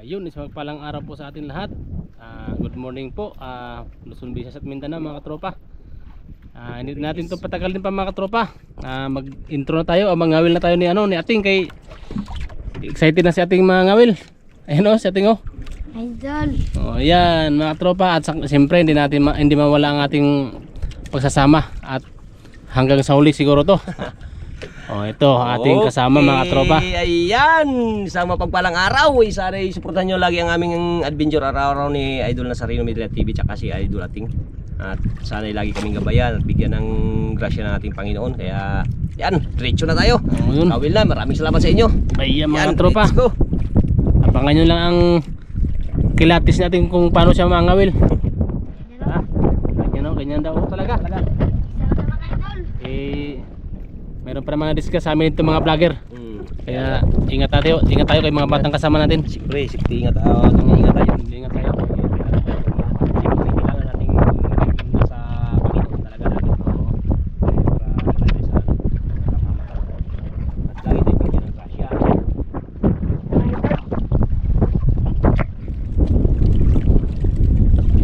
Ayun, isang palang araw po sa atin lahat. Good morning po, Luzon, Visayas at Mindanao mga katropa. Hindi natin ito patagal din pa mga katropa. Mag-intro na tayo o mangawil na tayo ni Ating kay excited na si Ating mga ngawil. Ayun o, si Ating o. Idol. O yan mga katropa, at siyempre hindi mawala ang ating pagsasama at hanggang sa huli siguro to. Oh, ito ating kasama mga tropa. Ayan, isang mapagpalang araw. Sana suportahan nyo lagi ang aming adventure araw-araw ni Idol Nazareno Media TV tsaka si Idol Ating. At sana lagi kaming gabayan at bigyan ng grasya ng ating Panginoon. Kaya yan, diretso na tayo. Kawil na, maraming salamat sa inyo. Ayan mga tropa. Abangan nyo lang ang kilatis natin kung paano siya mangawil. Ha? Ganyan daw talaga. Meron pa mga discuss sa amin ito mga vlogger. Kaya ingat tayo kay mga batang kasama natin. Siyempre, ingat tayo. Ingat tayo. Ingat tayo. Kailangan nating nasa Panginoon talaga natin. At lagi tayo bigyan ng grasya.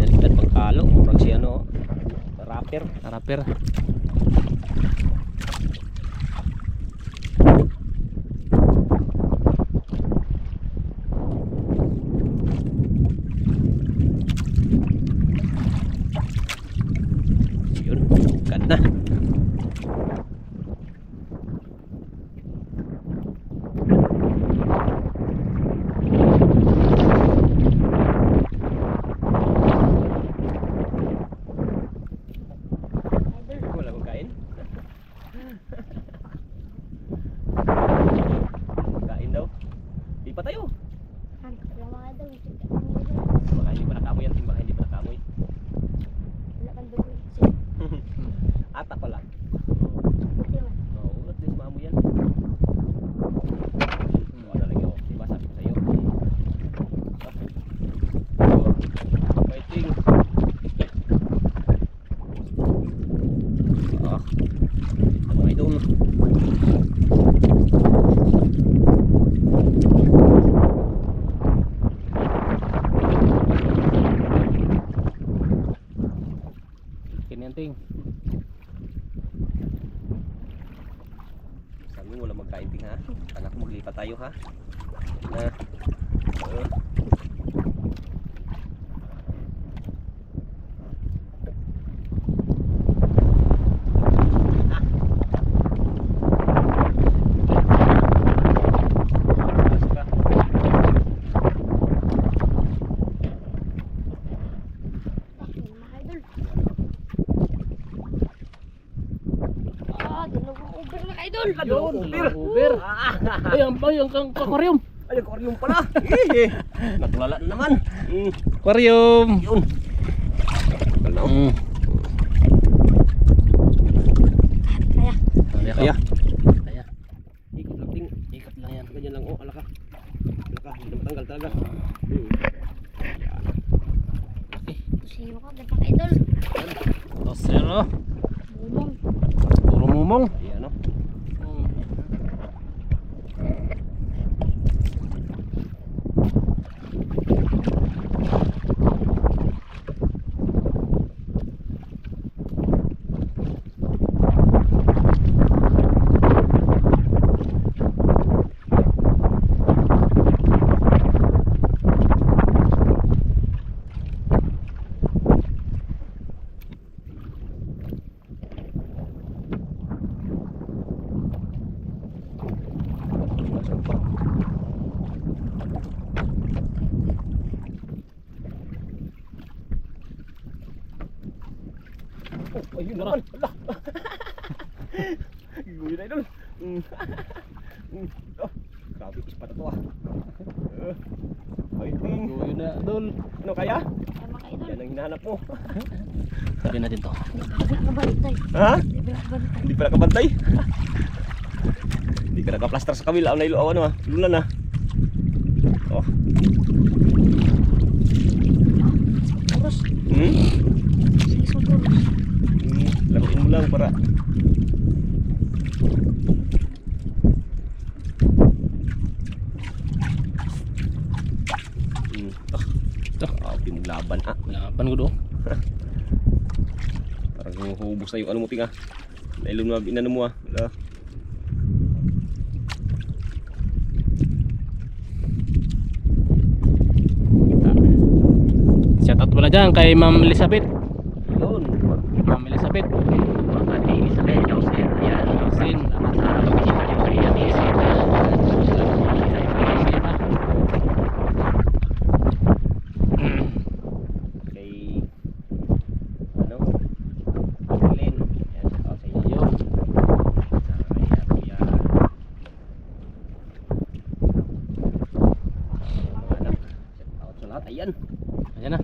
Nalikat pang kalo. Murag si rapper. Na. Wala ko kain. Kain daw. Di pa tayo. Baka hindi pa nakamoy yan. Baka hindi pa nakamoy. Ata pa lang. Oo, at least maamo yan. Wala lang yun. Diba sabi ko sa'yo? Fighting. Ito mga idol. Kinyanting. Wala magkainting ha. Anak ko maglipat tayo ha. Na. Uber. Ay, ang aquarium. Ay, aquarium pala. Nakulala na naman. Aquarium. Yun. Kaya. Ikot lang ting. Ikot lang yan. Ganyan lang oh, alaka. Hindi matanggal talaga. Sino ka? Dapat idol. Tosero. Bumong. Puro mumong. Ayan no. Ayun naman. Ala. Gawin na idol. Grabe ispat ito ah. Fighting. Gawin na, Dol. Ano kaya? Tama ka idol. Yan ang hinahanap mo. Sabi natin to. Hindi ka nakabantay. Ha? Hindi ka nakabantay. Hindi pa nakabantay. Hindi ka nakaplaster sa kabila. Ano ano ah. Lunan ah. Oh. Puros. Sige, puros. Laruin mo lang para Di mo laban ah. Laban ko do. Parang hubos na yung ano mo ting ah. Nailon mo inano mo ah. Wala. Shout out pala dyan kay Ma'am Elizabeth. Yun. Ma'am Elizabeth. Ate Elizabeth Joseph. Yan. Sin. Kay ano? Glenn. Yan, shout out sa inyo. Yun. Sa kuya. Mga anak. Shout out sa lahat. Ayan. Ayan na.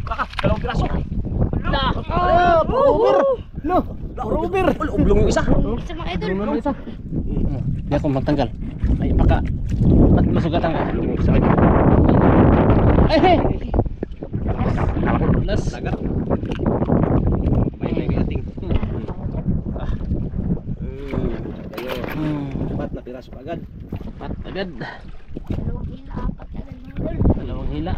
Baka, dalawang piraso. Over. No. Over. Ublong yung isa. Isa mga idol. Ano naman isa? Hindi ako magtanggal. Ay, baka. Ba't masugatan ka? Ublong yung isa. Ay, hey! Las. Lagat. May ating. Ah. Ayun. Dapat na piraso agad. Pat agad. Dalawang hila, apat agad mga idol. Dalawang hila.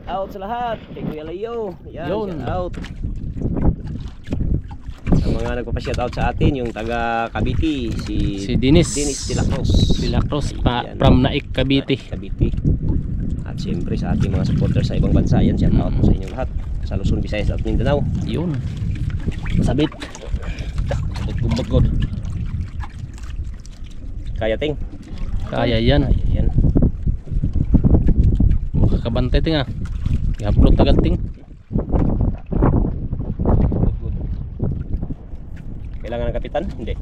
Out sa lahat. Kay Kuya Leo. Yan, Yun. shout out. Sa mga nagpapa-shout out sa atin, yung taga Cavite, Si Dinis. Dinis de la Cruz. De la Cruz Yan. from Naik, Cavite. Cavite. At siyempre sa ating mga supporters sa ibang bansa, yan, shout out po sa inyong lahat. Sa Luzon, Visayas at Mindanao. Yun. Masabit. Bugod. Kaya ting. Kaya yan. Yan. Kakabantay ting ah. I-upload agad ting. Kailangan ng kapitan? Hindi.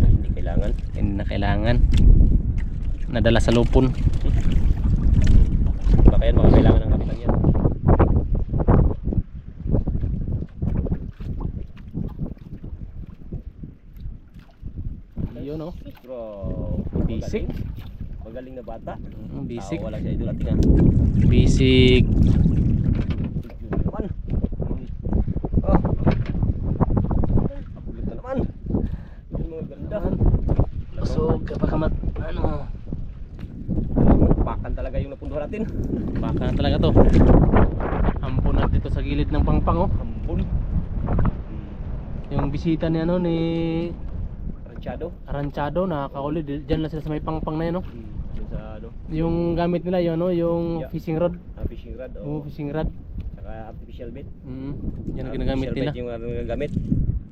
Hindi kailangan. Hindi na kailangan. Nadala sa lupon. Baka yan, baka kailangan ng kapitan yan. Yun oh. Bro, Basic. Magaling na bata. Basic. Wala siya idol ating ah. Basic. Naman. Oh. Apulit na naman. Yung mga ganda. So, kapag ano, Pakan talaga yung napunduhan natin. baka na talaga to. Ampun na dito sa gilid ng pangpang oh. Hambon. Yung bisita ni ano ni Ranchado. Ranchado nakakauli diyan lang sila sa may pangpang na yun oh. Yung sa ano, Yung gamit nila yun ano, yung Yeah. fishing rod. fishing rod Oh, o fishing rod. saka artificial bait. Yan ang ginagamit Artificial nila. bait yung ano ginagamit.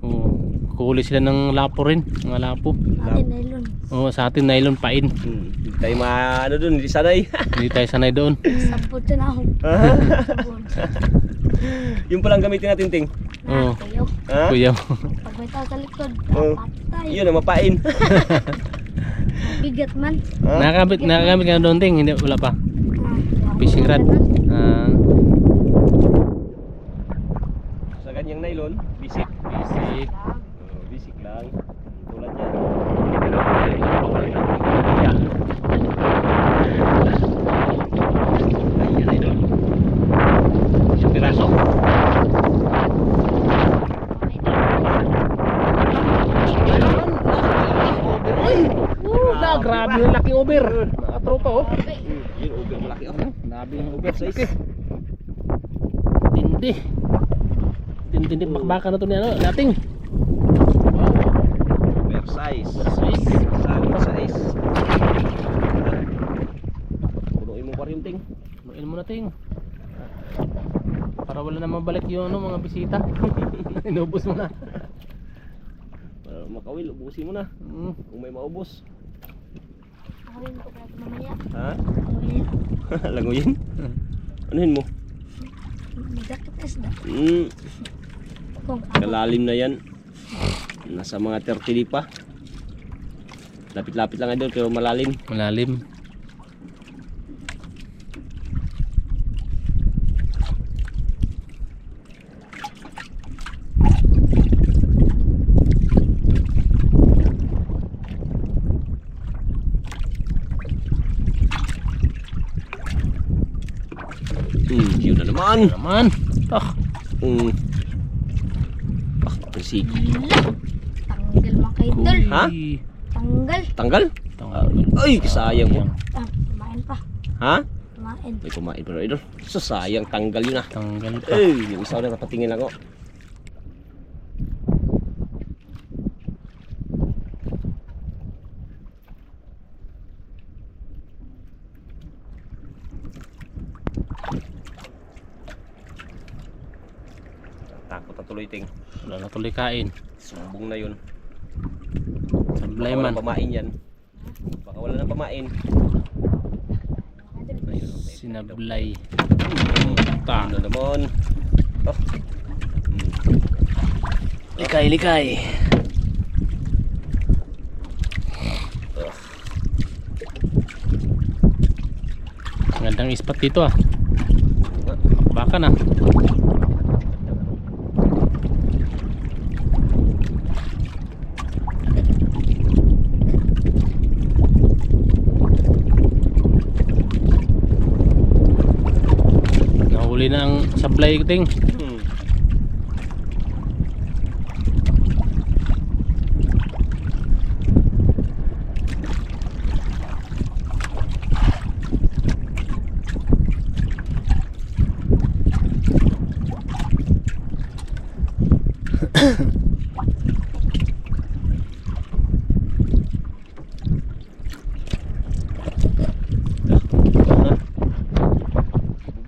Oo. Kuhuli sila ng lapo rin, mga lapo. Atin nylon. Oo, sa atin nylon pain. Hindi tayo ano dun, hindi sanay. Hindi tayo sanay doon. Sabot na ako. Sabon. Yung palang gamitin natin ting. Oo. Kayo. Ha? Kuya. Pag may tao sa likod, Oo. patay. Yun ang mapain. Bigat man. Ha? Nakagamit ka na doon ting, hindi wala pa. Fishing rod. Ah, Sa ganyang nylon, basic. basic. Basic lang. Tulad yan. Ayan idol. Isang piraso. Na, grabe yung laki over. Mga tropa oh. Yun, over malaki oh. Grabe yung over Size. Tindi. Tindi bakbakan na to ni ano, dating. Over size. Size. Solid size. Punuin mo pa rin ting. Luin mo na ting. Para wala na mabalik yung ano, mga bisita. Inubos mo na. Para makawil, ubusin mo na. Kung may maubos. Ako rin ko pala mamaya. Ha? Ako rin. Languyin? Anuhin mo? Bigat ito isda. Kung Kalalim na yan. Nasa mga 30 pa. Lapit-lapit lang idol pero malalim. Malalim. Yun na naman. Naman. Ah, Persig. tanggal mga kaidol. Ha? Tanggal. Tanggal? Ay, sayang po. Ah, kumain pa. Ha? Kumain. May kumain pero idol. So sayang tanggal yun ah. Tanggal pa. Yung isa ulit napatingin ako. Takot na tuloy ting. Wala na tuloy kain. Sumbong na yun. Sablay Baka man. walang pamain yan. Baka wala nang pamain. Ayun, okay. Sinablay. Ano naman? Oh. Likay, likay. Magandang ispat dito ah. Baka na. Nahuli na ang sablay ting.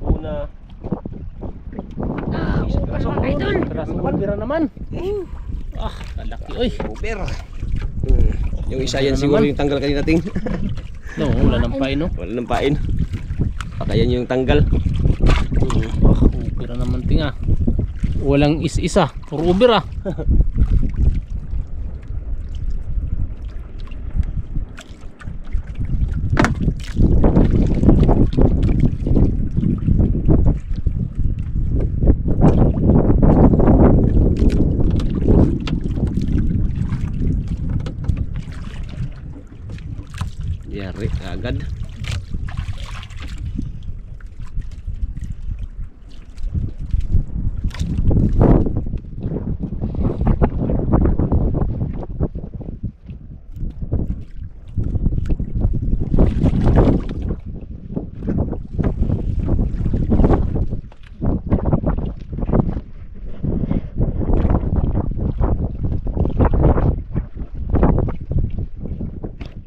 Bubuna. Idol. Karasukan bira naman. Ah, kalaki oy. Uber. Yung isa yan Ano siguro naman? yung tanggal kanina ting. No, wala nang pain no. Wala nang pain. Baka yan yung tanggal. Ah, ubira naman ting ah. Walang is-isa, puro ubira. Yari agad.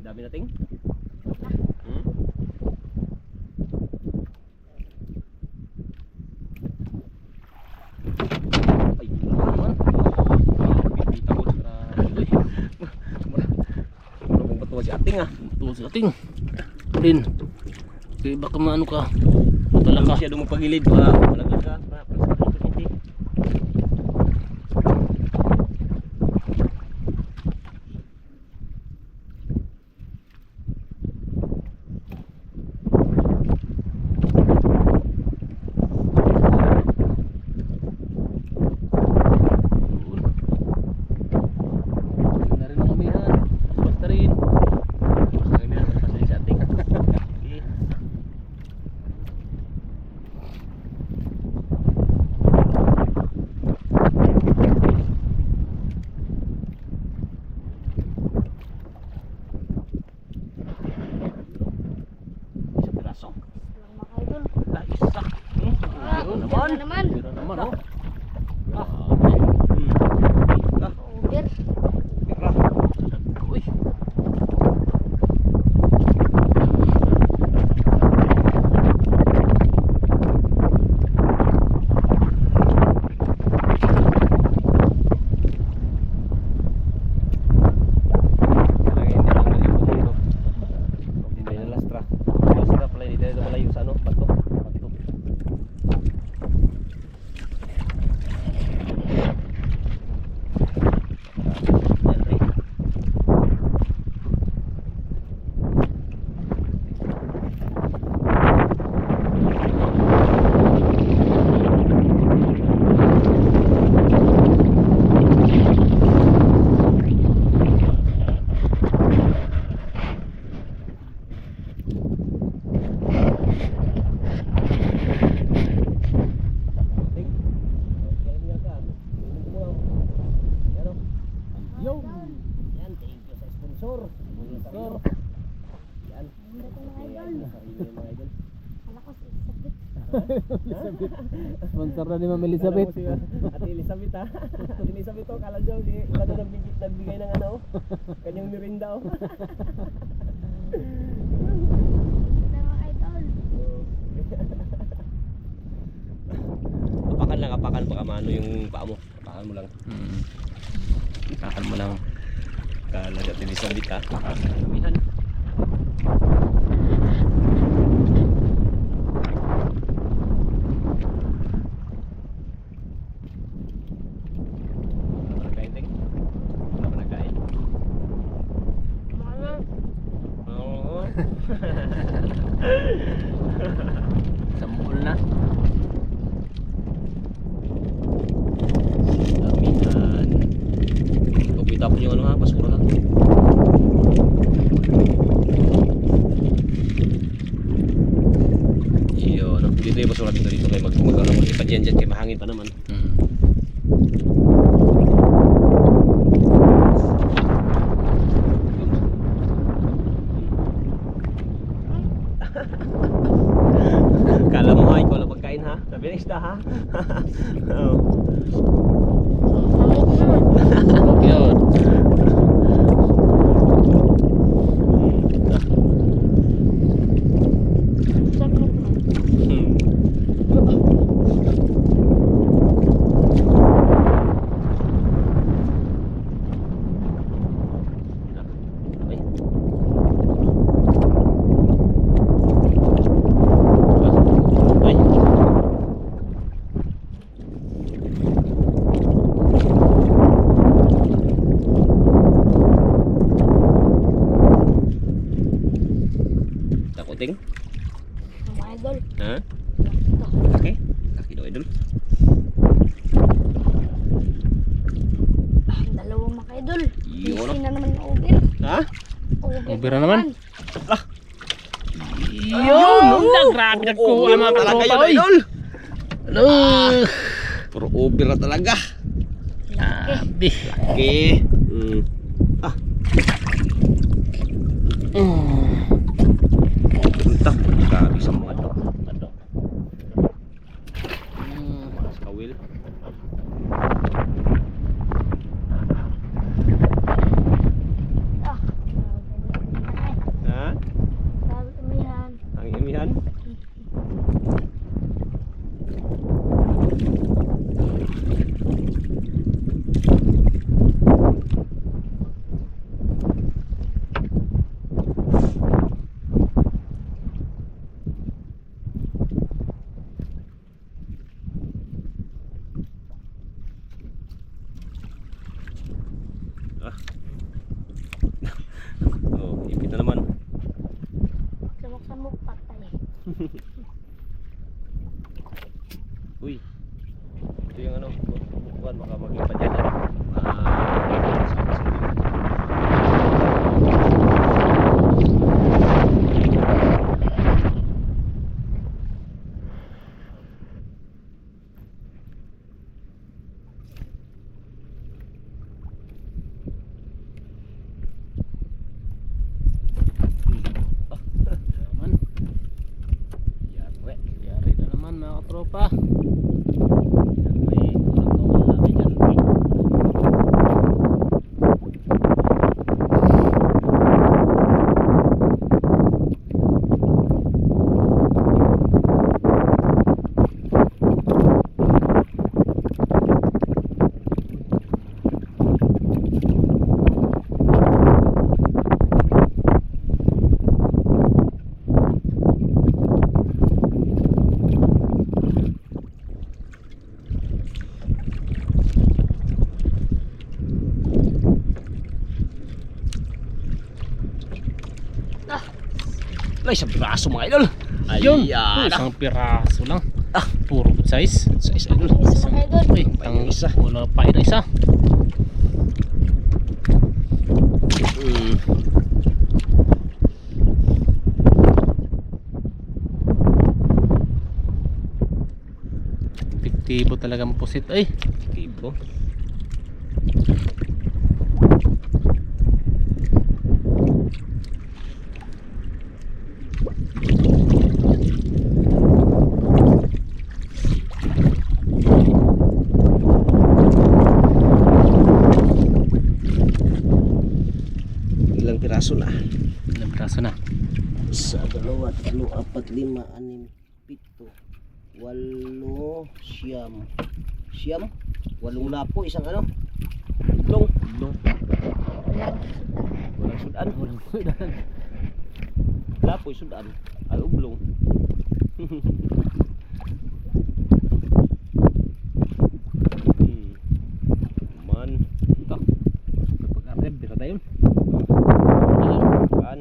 Dami nating. Ay, naman. Pipita ko. Marunong ba ito si ating ah? Ito sa ating. Din. Kaya baka maano ka. Wala ka. Masyadong magpagilid pa. Malaglag ka. Hindi. Na rin ang umihan. Basta rin. Kami na pasali si ating. Isang piraso. Salamat idol. Ah, isa. Ah, Yun ubir na naman. Bira naman oh. Ah. Ubir. Uy. Hindi na lastra. Lastra pala, hindi tayo malayo sa ano, bato. Bato. Yo. Yan, thank you sa sponsor. Sponsor. Yan. Hindi ko mga idol. Sarili yung mga idol. Kala ko si Elizabeth. Sponsor na ni Ma'am Elizabeth. Kala mo si Ate Elizabeth ha. Ate Elizabeth oh, kala dyan, ikaw na nagbigay ng ano, kanyang mirinda oh. Hindi mga idol. Apakan baka maano yung paa mo. Apakan mo lang. Takan mo lang. Kala Ate Elizabeth ha. Kamihan. Nakain ting? Wala pa nakain? Mga Oo. Sa mall na. Damihan. Pagpita po yung ano ha, basura ha. Iyo, no? Dito yung basura dito kayo mag-ano mo. Ipadyan dyan kayo mahangin pa naman. Kala mo ha, ikaw lang pagkain ha. Sabi na isda ha. Oo. Yun. Takuting? mga idol. Ha? Ito. Okay. Kaki daw idol. Dalawang mga idol. Yun, Busy no? na naman yung uber. Ha? Uber na naman. Yun, Yun! Grabe nagkuha mga talaga katropa. yun Oy! idol. Hello! Puro Uber na talaga. Grabe. Okay. Ah. Entah. Grabe sa mga to. Mas kawil. Ah. Ha? Sabi ko yan. Ang imihan? Ah. Oh, ipit na naman. Samok-samok patay. Uy. Ito yung ano, bukuan baka maglipat yan. Naman. Yare. Yari na naman mga katropa. Yare. Walang wala kay dyan. Ay, sa braso mga idol. Yun. Ayan. Isang piraso lang. Ah. Puro good size. Size idol. Isa mga idol. Uy, Pa ang yung isa. wala pa yun isa. Epektibo talaga mapusit. Ay, Tipo. ilang piraso na. Ilang piraso na? Isa, dalawa, tatlo, apat, lima, anim, pito, walo, siyam. Siyam? Walong lapo, isang ano? Ublong. Ublong. Walang sudan. Walang sudan. Lapoy sudan. Ay, ublong. Man. Ito. Kapag-arep, bira tayo. Kan.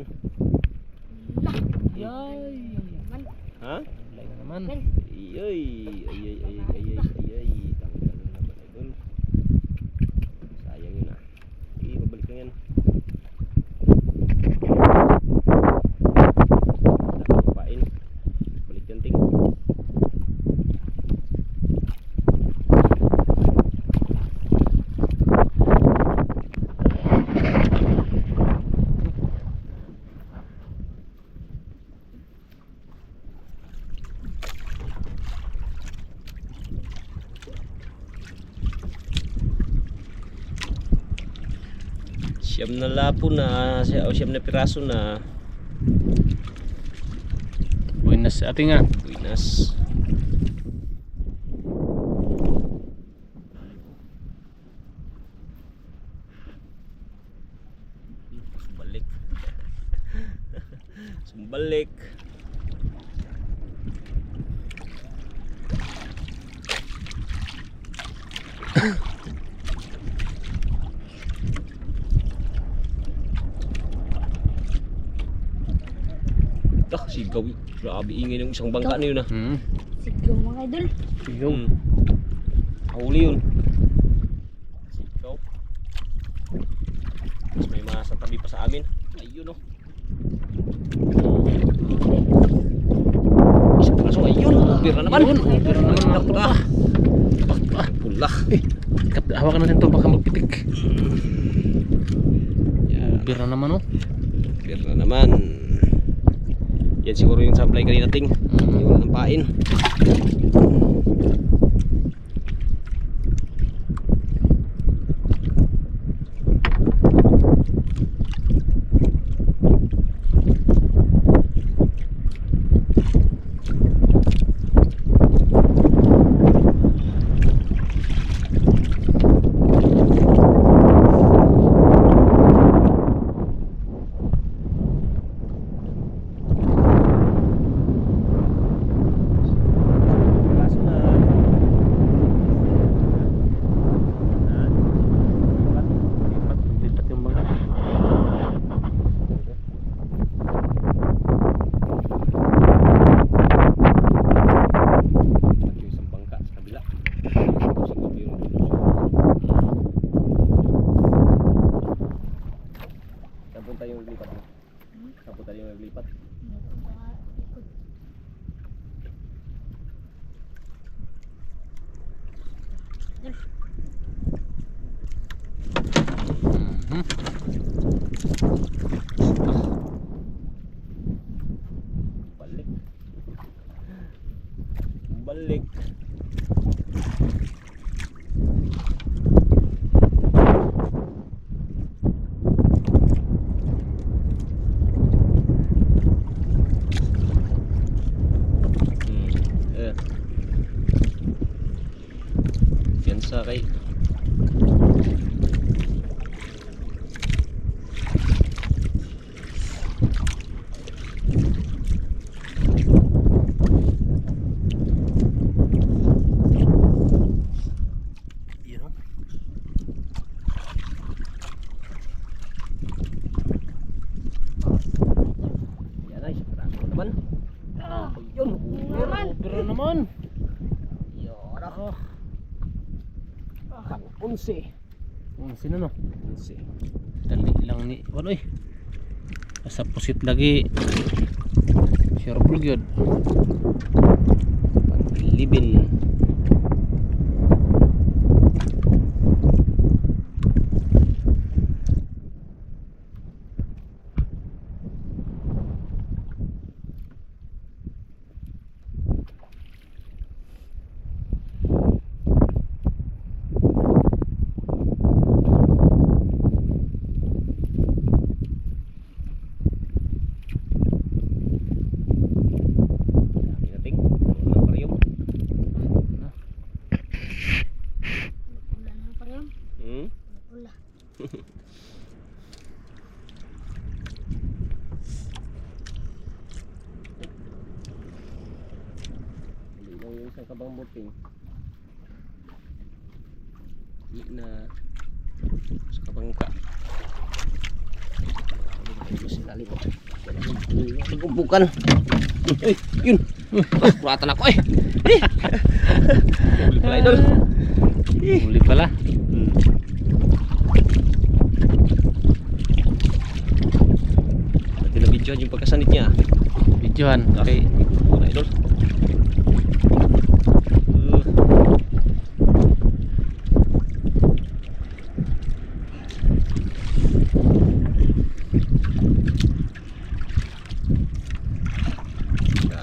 Yay! Ha? Lay na naman. Iyoy. Ayay. Tanggal na naman idol. Sayang yun ah. Babalik lang yan. Pain. Balik yan ting. Siyam na lapo na, siyam na piraso na. Buenas ating nga. Buenas. Sumbalik. Sumbalik. Sigaw. Grabe ingay ng isang bangka na yun ah. Sigaw mga idol. Sigaw. Huli yun. Sigaw. Mas may mga sa tabi pa sa amin. Ayun oh. Isang kaso ayun. Pira naman. Pira naman mga tropa. Pula. Hawakan natin to baka magpitik. Pira naman oh. Pira naman. Yan siguro yung supply kanina ting. Yung wala ng pain. Balik. Balik. Yan sa kay naman. Yun ako. 11. 11 na no. 11. Dali lang ni ano eh. Asa pusit lagi. Sure gyud. Panglibin. Ang kabang buting. Hindi na sa kabangka. Sinalim mo. Nagumpukan. Uy, yun. Puratan ako eh. Huli pala idol. Huli pala. Pati na video yung pagkasanit niya. Videohan. Okay. Pura idol.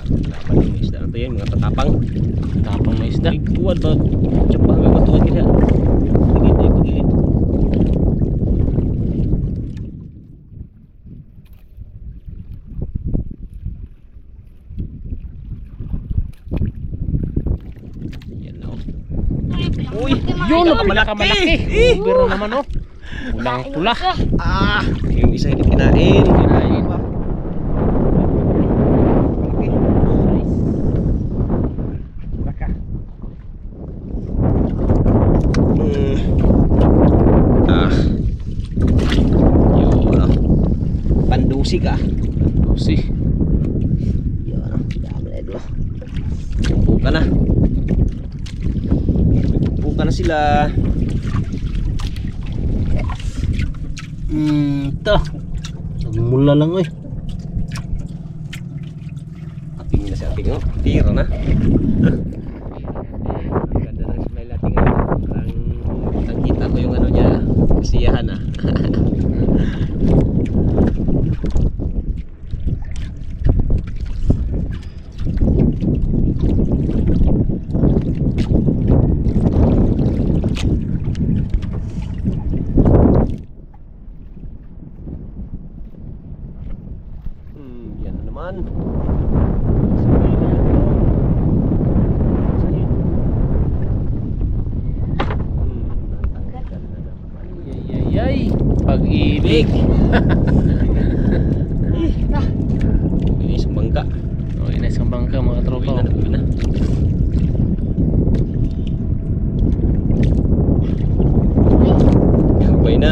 Laban yung isda na to yan, mga tatapang. Tapang may isda. Ay, kuwan ba? Tsapa hanggang batuan kaya. Tigit na ito, tigit. Yan na oh. Uy, Yun, Idol. pinakamalaki. Biro naman oh. Pulang pula. Ah, yung isa hindi kinain. Kinain. Ah. Yun oh. Pandusik ah. Lucy. Yun oh. Dami na idol oh. Buka na. Buka na sila. Ito. Nagmula lang eh. Aping na si aping oh. Tira na. Ganda ng smile natin ngayon. Parang nakita ko yung ano niya. Kasiyahan ah. Yan na naman. Yay. Pag-ibig. Ini isang bangka. Oh, ina isang bangka mga tropa. Uwi na, uwi na. Gabay na.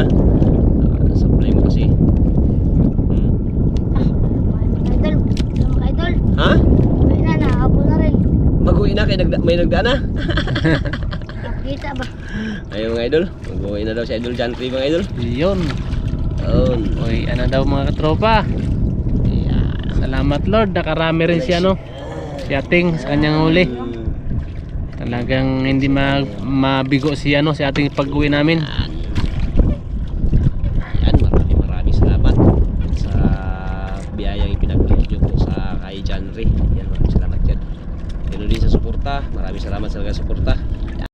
Supply mo kasi. Idol. Mga idol. Ha? Uwi na, nahabol na rin. Mag-uwi na kay may nagdaan na. Nakita ba? Ayun mga idol. Mag-uwi na daw si Idol John Tree mga idol. Yun. Yun. Oy, ano daw mga katropa. Salamat Lord, nakarami rin siya no. Si Ating sa kanyang huli. Talagang hindi mabigo si ano si Ating pag-uwi namin. Yan, maraming salamat sa biyayang ipinagluhod nyo po sa kay John Ray. Yan, maraming salamat dyan. Ganoon din sa suporta. Maraming salamat sa suporta.